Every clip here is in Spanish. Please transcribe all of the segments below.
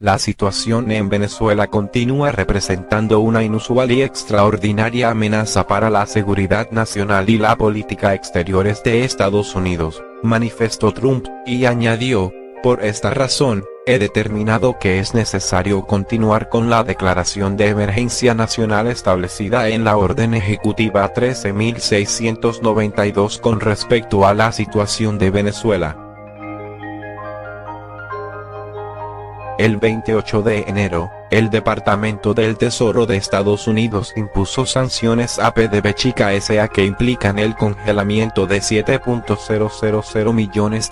La situación en Venezuela continúa representando una inusual y extraordinaria amenaza para la seguridad nacional y la política exteriores de Estados Unidos, manifestó Trump, y añadió: por esta razón, he determinado que es necesario continuar con la declaración de emergencia nacional establecida en la Orden Ejecutiva 13.692 con respecto a la situación de Venezuela. El 28 de enero, el Departamento del Tesoro de Estados Unidos impuso sanciones a PDVSA S.A. que implican el congelamiento de $7.000 millones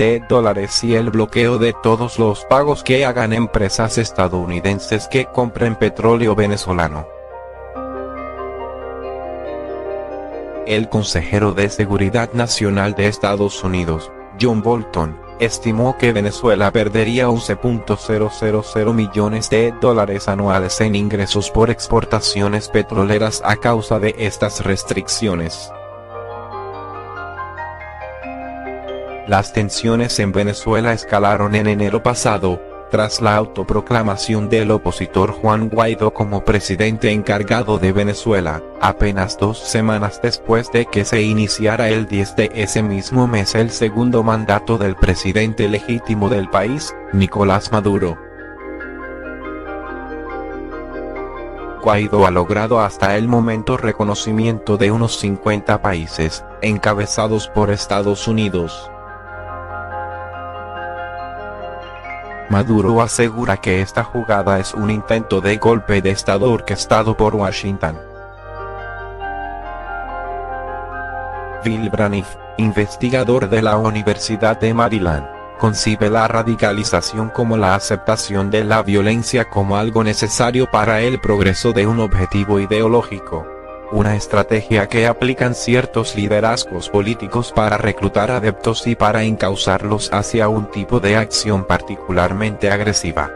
y el bloqueo de todos los pagos que hagan empresas estadounidenses que compren petróleo venezolano. El consejero de Seguridad Nacional de Estados Unidos, John Bolton, estimó que Venezuela perdería $11.000 millones anuales en ingresos por exportaciones petroleras a causa de estas restricciones. Las tensiones en Venezuela escalaron en enero pasado, tras la autoproclamación del opositor Juan Guaidó como presidente encargado de Venezuela, apenas 2 semanas después de que se iniciara el 10 de ese mismo mes el segundo mandato del presidente legítimo del país, Nicolás Maduro. Guaidó ha logrado hasta el momento reconocimiento de unos 50 países, encabezados por Estados Unidos. Maduro asegura que esta jugada es un intento de golpe de Estado orquestado por Washington. Bill Braniff, investigador de la Universidad de Maryland, concibe la radicalización como la aceptación de la violencia como algo necesario para el progreso de un objetivo ideológico. Una estrategia que aplican ciertos liderazgos políticos para reclutar adeptos y para encauzarlos hacia un tipo de acción particularmente agresiva.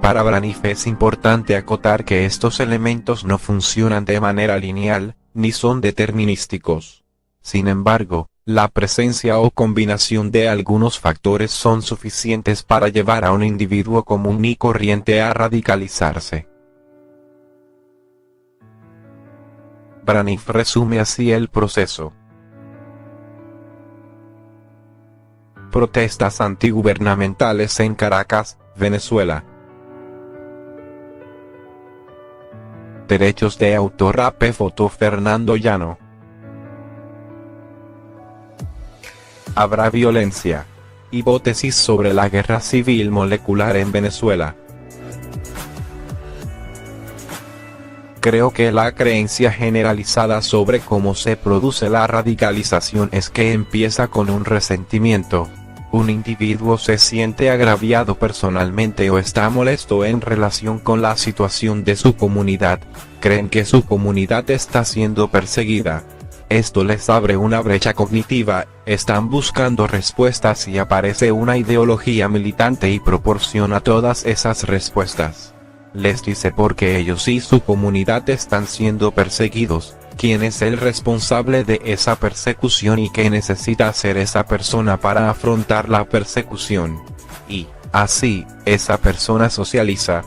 Para Braniff es importante acotar que estos elementos no funcionan de manera lineal, ni son determinísticos. Sin embargo, la presencia o combinación de algunos factores son suficientes para llevar a un individuo común y corriente a radicalizarse. Braniff resume así el proceso. Protestas antigubernamentales en Caracas, Venezuela. Derechos de autor AP foto Fernando Llano. Habrá violencia. Hipótesis sobre la guerra civil molecular en Venezuela. Creo que la creencia generalizada sobre cómo se produce la radicalización es que empieza con un resentimiento. Un individuo se siente agraviado personalmente o está molesto en relación con la situación de su comunidad. Creen que su comunidad está siendo perseguida. Esto les abre una brecha cognitiva, están buscando respuestas y aparece una ideología militante y proporciona todas esas respuestas. Les dice por qué ellos y su comunidad están siendo perseguidos, quién es el responsable de esa persecución y qué necesita hacer esa persona para afrontar la persecución. Y, así, esa persona socializa.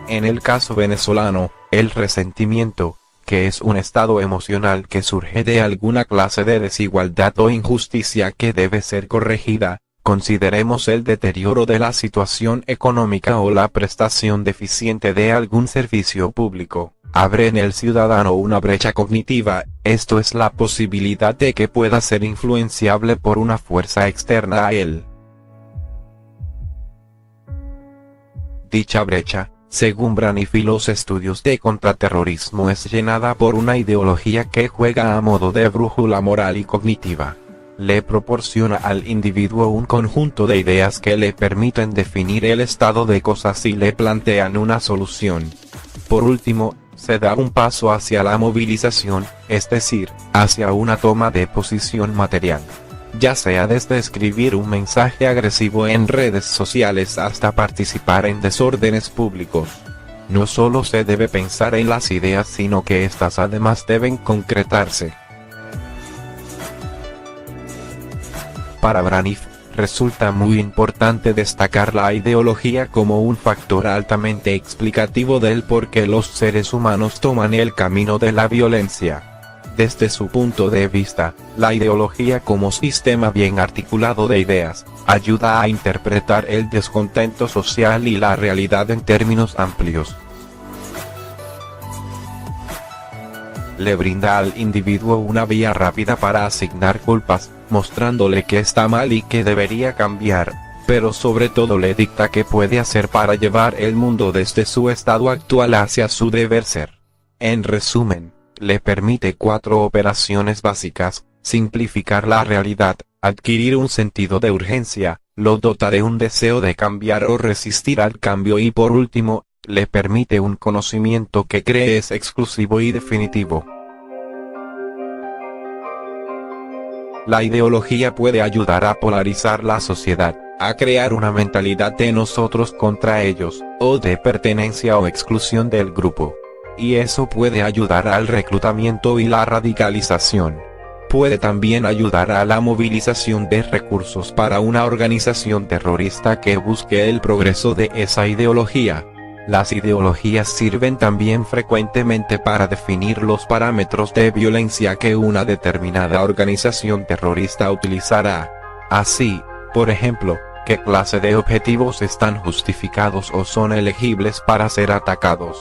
En el caso venezolano, el resentimiento, que es un estado emocional que surge de alguna clase de desigualdad o injusticia que debe ser corregida. Consideremos el deterioro de la situación económica o la prestación deficiente de algún servicio público, abre en el ciudadano una brecha cognitiva, esto es la posibilidad de que pueda ser influenciable por una fuerza externa a él. Dicha brecha, según Braniff y los estudios de contraterrorismo, es llenada por una ideología que juega a modo de brújula moral y cognitiva. Le proporciona al individuo un conjunto de ideas que le permiten definir el estado de cosas y le plantean una solución. Por último, se da un paso hacia la movilización, es decir, hacia una toma de posición material. Ya sea desde escribir un mensaje agresivo en redes sociales hasta participar en desórdenes públicos. No solo se debe pensar en las ideas sino que éstas además deben concretarse. Para Braniff, resulta muy importante destacar la ideología como un factor altamente explicativo del por qué los seres humanos toman el camino de la violencia. Desde su punto de vista, la ideología como sistema bien articulado de ideas, ayuda a interpretar el descontento social y la realidad en términos amplios. Le brinda al individuo una vía rápida para asignar culpas, mostrándole que está mal y que debería cambiar, pero sobre todo le dicta qué puede hacer para llevar el mundo desde su estado actual hacia su deber ser. En resumen, le permite 4 operaciones básicas: simplificar la realidad, adquirir un sentido de urgencia, lo dota de un deseo de cambiar o resistir al cambio y por último, le permite un conocimiento que cree es exclusivo y definitivo. La ideología puede ayudar a polarizar la sociedad, a crear una mentalidad de nosotros contra ellos, o de pertenencia o exclusión del grupo. Y eso puede ayudar al reclutamiento y la radicalización. Puede también ayudar a la movilización de recursos para una organización terrorista que busque el progreso de esa ideología. Las ideologías sirven también frecuentemente para definir los parámetros de violencia que una determinada organización terrorista utilizará. Así, por ejemplo, qué clase de objetivos están justificados o son elegibles para ser atacados.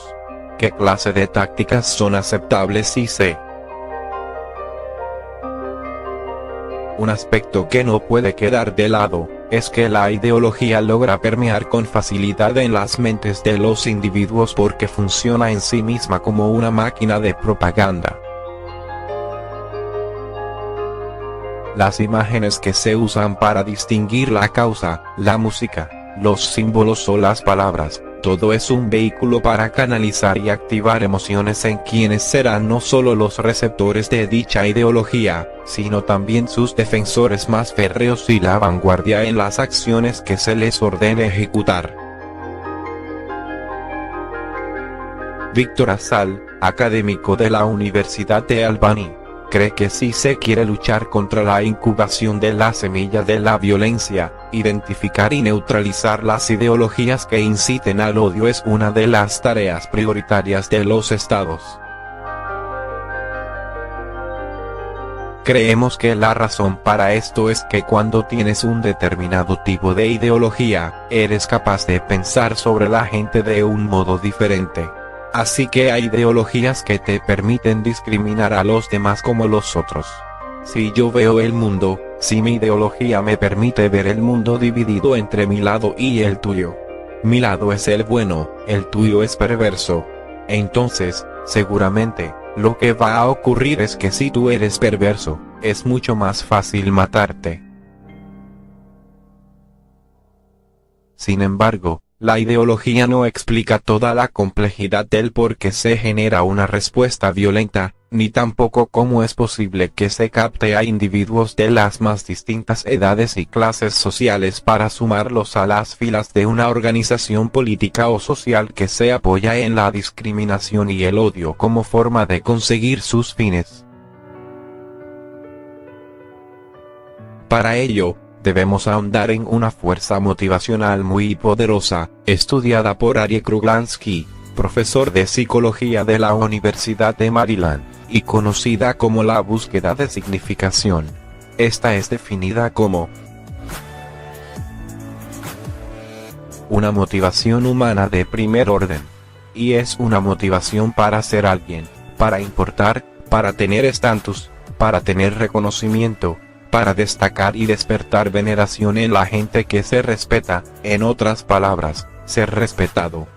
¿Qué clase de tácticas son aceptables y se? Un aspecto que no puede quedar de lado, es que la ideología logra permear con facilidad en las mentes de los individuos porque funciona en sí misma como una máquina de propaganda. Las imágenes que se usan para distinguir la causa, la música, los símbolos o las palabras, todo es un vehículo para canalizar y activar emociones en quienes serán no solo los receptores de dicha ideología, sino también sus defensores más férreos y la vanguardia en las acciones que se les ordene ejecutar. Víctor Asal, académico de la Universidad de Albany, cree que si se quiere luchar contra la incubación de la semilla de la violencia, identificar y neutralizar las ideologías que inciten al odio es una de las tareas prioritarias de los estados. Creemos que la razón para esto es que cuando tienes un determinado tipo de ideología, eres capaz de pensar sobre la gente de un modo diferente. Así que hay ideologías que te permiten discriminar a los demás como los otros. Si yo veo el mundo, si mi ideología me permite ver el mundo dividido entre mi lado y el tuyo. Mi lado es el bueno, el tuyo es perverso. Entonces, seguramente, lo que va a ocurrir es que si tú eres perverso, es mucho más fácil matarte. Sin embargo, la ideología no explica toda la complejidad del por qué se genera una respuesta violenta, ni tampoco cómo es posible que se capte a individuos de las más distintas edades y clases sociales para sumarlos a las filas de una organización política o social que se apoya en la discriminación y el odio como forma de conseguir sus fines. Para ello, debemos ahondar en una fuerza motivacional muy poderosa, estudiada por Arie Kruglanski, profesor de psicología de la Universidad de Maryland, y conocida como la búsqueda de significación. Esta es definida como una motivación humana de primer orden. Y es una motivación para ser alguien, para importar, para tener estatus, para tener reconocimiento, para destacar y despertar veneración en la gente que se respeta, en otras palabras, ser respetado.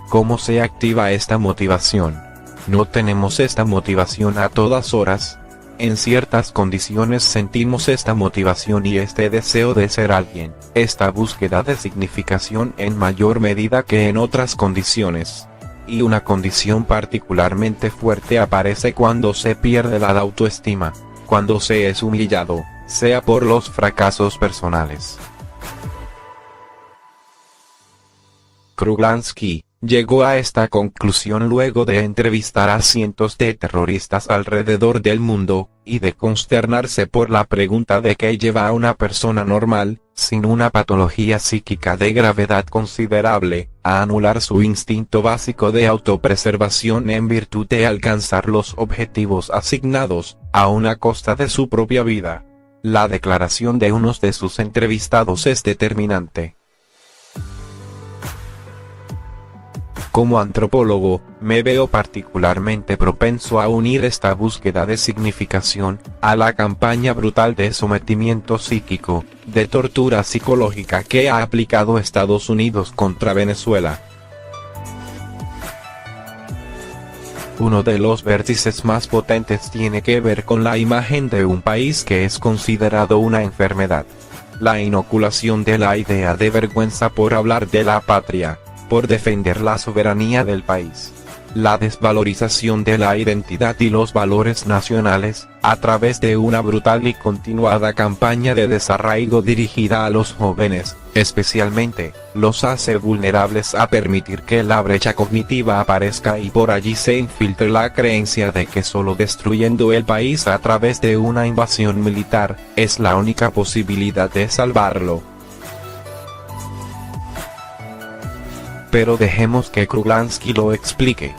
¿Cómo se activa esta motivación? No tenemos esta motivación a todas horas. En ciertas condiciones sentimos esta motivación y este deseo de ser alguien, esta búsqueda de significación en mayor medida que en otras condiciones. Y una condición particularmente fuerte aparece cuando se pierde la autoestima, cuando se es humillado, sea por los fracasos personales. Kruglanski Llegó a esta conclusión luego de entrevistar a cientos de terroristas alrededor del mundo, y de consternarse por la pregunta de qué lleva a una persona normal, sin una patología psíquica de gravedad considerable, a anular su instinto básico de autopreservación en virtud de alcanzar los objetivos asignados, a una costa de su propia vida. La declaración de unos de sus entrevistados es determinante. Como antropólogo, me veo particularmente propenso a unir esta búsqueda de significación, a la campaña brutal de sometimiento psíquico, de tortura psicológica que ha aplicado Estados Unidos contra Venezuela. Uno de los vértices más potentes tiene que ver con la imagen de un país que es considerado una enfermedad. La inoculación de la idea de vergüenza por hablar de la patria, por defender la soberanía del país. La desvalorización de la identidad y los valores nacionales, a través de una brutal y continuada campaña de desarraigo dirigida a los jóvenes, especialmente, los hace vulnerables a permitir que la brecha cognitiva aparezca y por allí se infiltre la creencia de que solo destruyendo el país a través de una invasión militar, es la única posibilidad de salvarlo. Pero dejemos que Kruglanski lo explique.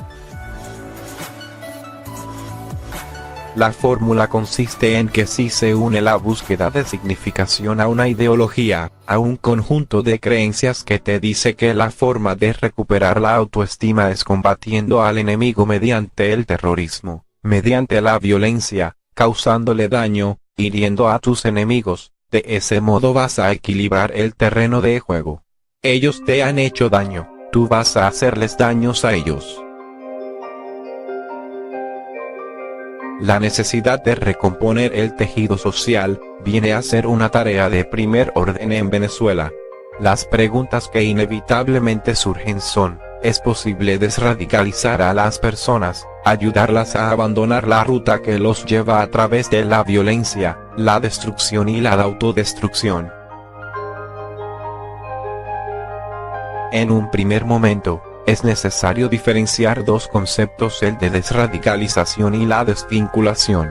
La fórmula consiste en que si se une la búsqueda de significación a una ideología, a un conjunto de creencias que te dice que la forma de recuperar la autoestima es combatiendo al enemigo mediante el terrorismo, mediante la violencia, causándole daño, hiriendo a tus enemigos, de ese modo vas a equilibrar el terreno de juego. Ellos te han hecho daño. Tú vas a hacerles daños a ellos. La necesidad de recomponer el tejido social, viene a ser una tarea de primer orden en Venezuela. Las preguntas que inevitablemente surgen son, ¿es posible desradicalizar a las personas, ayudarlas a abandonar la ruta que los lleva a través de la violencia, la destrucción y la autodestrucción? En un primer momento, es necesario diferenciar dos conceptos, el de desradicalización y la desvinculación.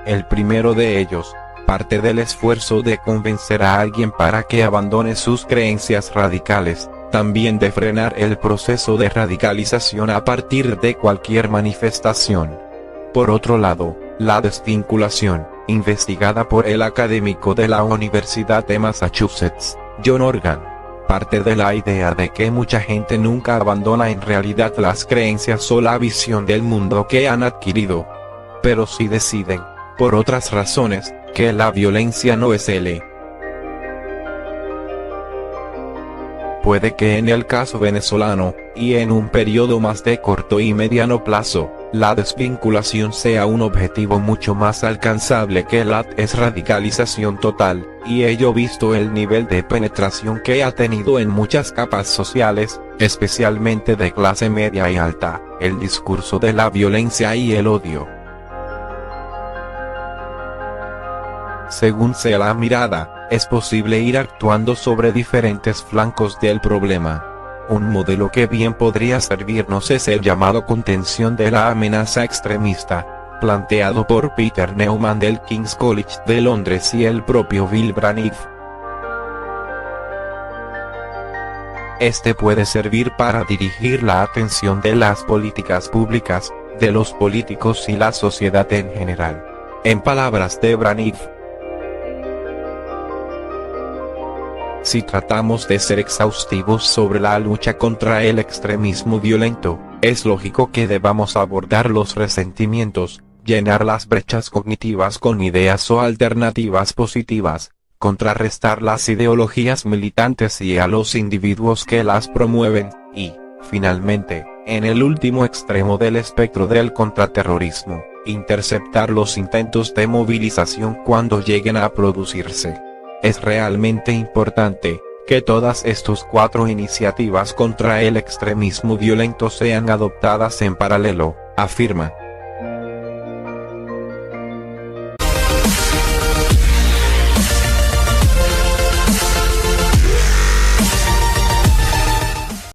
El primero de ellos, parte del esfuerzo de convencer a alguien para que abandone sus creencias radicales, también de frenar el proceso de radicalización a partir de cualquier manifestación. Por otro lado, la desvinculación, investigada por el académico de la Universidad de Massachusetts, John Organ, parte de la idea de que mucha gente nunca abandona en realidad las creencias o la visión del mundo que han adquirido. Pero sí deciden, por otras razones, que la violencia no es el. Puede que en el caso venezolano, y en un periodo más de corto y mediano plazo, la desvinculación sea un objetivo mucho más alcanzable que la desradicalización total, y ello visto el nivel de penetración que ha tenido en muchas capas sociales, especialmente de clase media y alta, el discurso de la violencia y el odio. Según sea la mirada, es posible ir actuando sobre diferentes flancos del problema. Un modelo que bien podría servirnos es el llamado contención de la amenaza extremista, planteado por Peter Neumann del King's College de Londres y el propio Bill Braniff. Este puede servir para dirigir la atención de las políticas públicas, de los políticos y la sociedad en general. En palabras de Braniff, si tratamos de ser exhaustivos sobre la lucha contra el extremismo violento, es lógico que debamos abordar los resentimientos, llenar las brechas cognitivas con ideas o alternativas positivas, contrarrestar las ideologías militantes y a los individuos que las promueven, y, finalmente, en el último extremo del espectro del contraterrorismo, interceptar los intentos de movilización cuando lleguen a producirse. Es realmente importante que todas estas cuatro iniciativas contra el extremismo violento sean adoptadas en paralelo, afirma.